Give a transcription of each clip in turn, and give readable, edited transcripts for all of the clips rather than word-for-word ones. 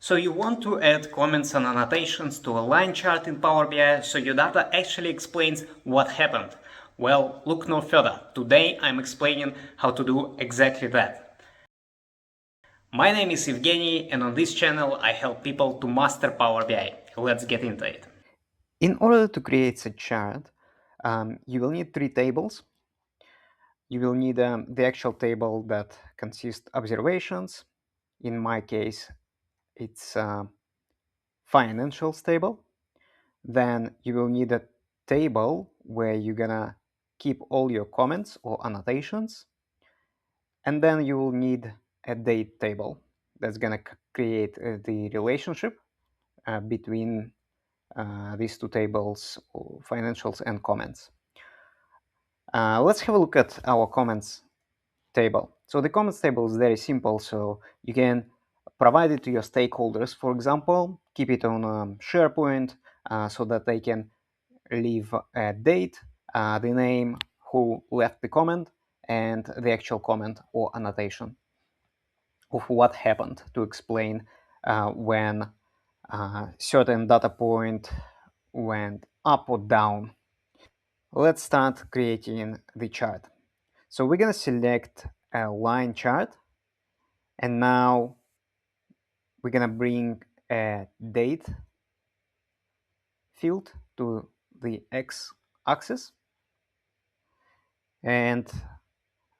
So you want to add comments and annotations to a line chart in Power BI so your data actually explains what happened. Well, look no further. Today I'm explaining how to do exactly that. My name is Evgeny, and on this channel I help people to master Power BI. Let's get into it. In order to create such chart, you will need three tables. You will need the actual table that consists observations. In my case, it's financials table. Then you will need a table where you're gonna keep all your comments or annotations. And then you will need a date table that's gonna create the relationship between these two tables, financials and comments. Let's have a look at our comments table. So the comments table is very simple. So you can provide it to your stakeholders, for example, keep it on SharePoint so that they can leave a date, the name, who left the comment, and the actual comment or annotation of what happened to explain when certain data point went up or down. Let's start creating the chart. So we're going to select a line chart, and now we're going to bring a date field to the x-axis, and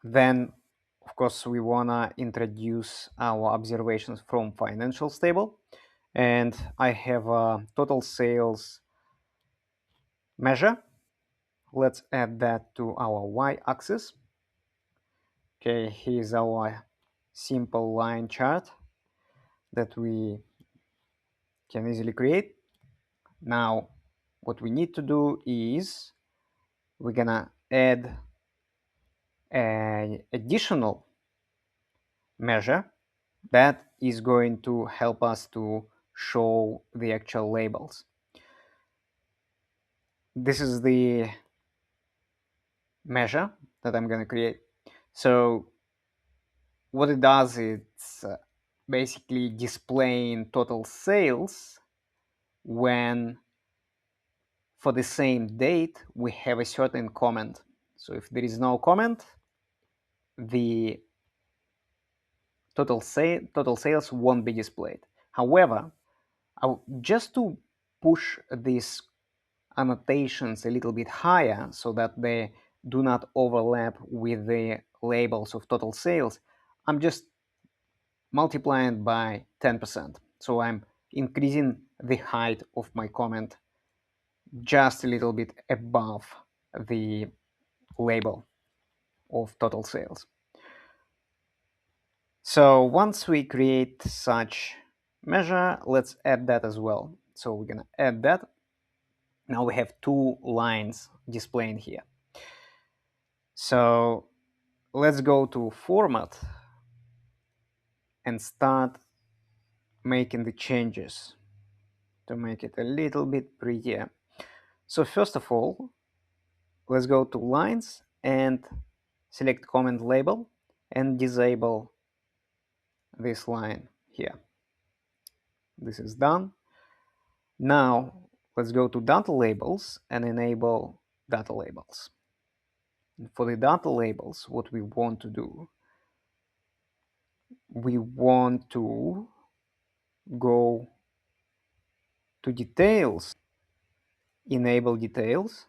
then of course we want to introduce our observations from financials table, and I have a total sales measure. Let's add that to our y-axis. Okay, here's our simple line chart that we can easily create. Now what we need to do is we're gonna add an additional measure that is going to help us to show the actual labels. This is the measure that I'm going to create. So what it does, it's basically displaying total sales when for the same date we have a certain comment. So if there is no comment, the total sales won't be displayed. However, just to push these annotations a little bit higher so that they do not overlap with the labels of total sales, I'm just multiplying by 10%. So I'm increasing the height of my comment just a little bit above the label of total sales. So once we create such measure, let's add that as well. So we're gonna add that. Now we have two lines displaying here. So let's go to format and start making the changes to make it a little bit prettier. So first of all, let's go to lines and select comment label and disable this line here. This is done. Now let's go to data labels and enable data labels. And for the data labels, what we want to do, we want to go to details, enable details,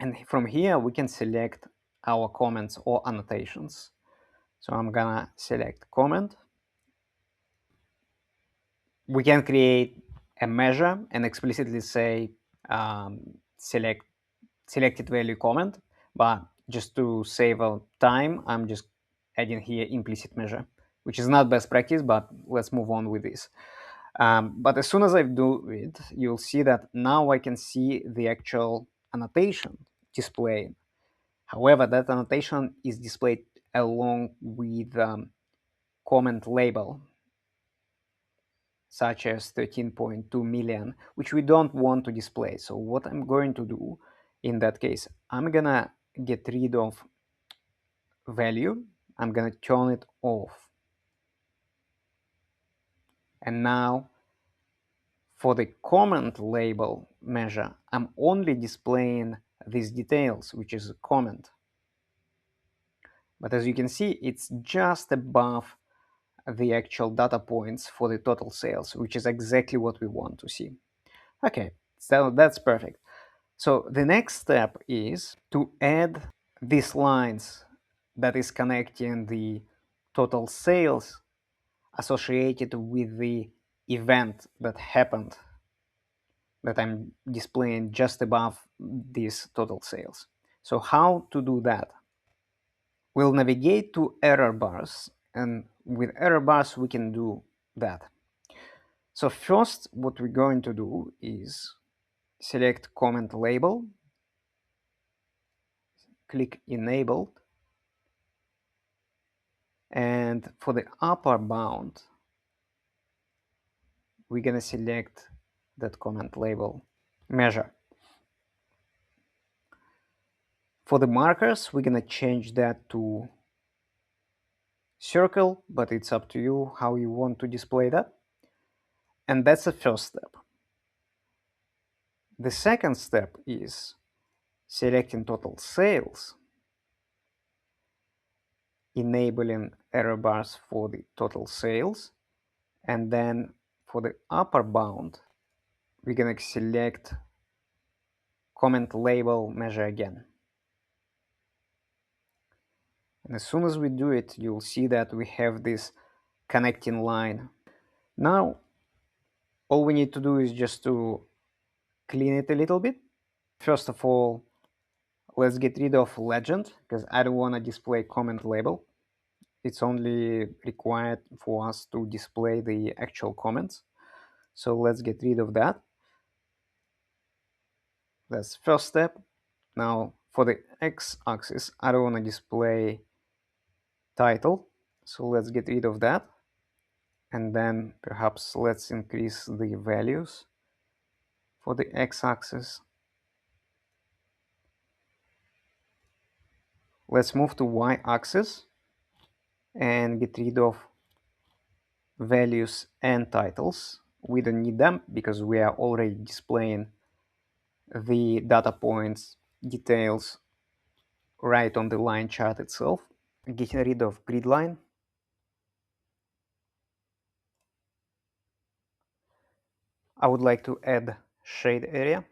and from here we can select our comments or annotations. So I'm gonna select comment. We can create a measure and explicitly say selected value comment, but just to save time, I'm just adding here implicit measure, which is not best practice, but let's move on with this. But as soon as I do it, you'll see that now I can see the actual annotation displayed. However, that annotation is displayed along with comment label, such as 13.2 million, which we don't want to display. So what I'm going to do in that case, I'm gonna get rid of value. I'm gonna turn it off. And now for the comment label measure, I'm only displaying these details, which is a comment. But as you can see, it's just above the actual data points for the total sales, which is exactly what we want to see. Okay, so that's perfect. So the next step is to add these lines that is connecting the total sales associated with the event that happened that I'm displaying just above these total sales. So how to do that? We'll navigate to error bars, and with error bars we can do that. So first what we're going to do is select comment label, click enable, and for the upper bound we're gonna select that comment label measure. For the markers we're gonna change that to circle, but it's up to you how you want to display that. And that's the first step. The second step is selecting total sales, enabling error bars for the total sales, and then for the upper bound we're going to select comment label measure again. And as soon as we do it, you'll see that we have this connecting line. Now all we need to do is just to clean it a little bit. First of all, let's get rid of legend, because I don't want to display comment label. It's only required for us to display the actual comments. So let's get rid of that. That's first step. Now for the x-axis, I don't want to display title. So let's get rid of that. And then perhaps let's increase the values for the x-axis. Let's move to y-axis and get rid of values and titles. We don't need them because we are already displaying the data points details right on the line chart itself. Get rid of grid line. I would like to add shade area,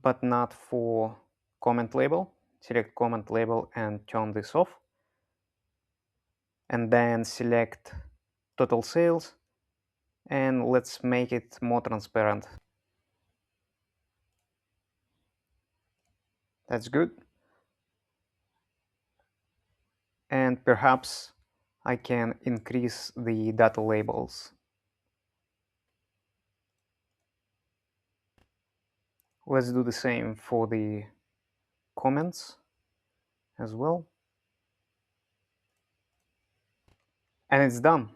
but not for comment label. Select comment label and turn this off. And then select total sales and let's make it more transparent. That's good. And perhaps I can increase the data labels. Let's do the same for the comments as well. And it's done.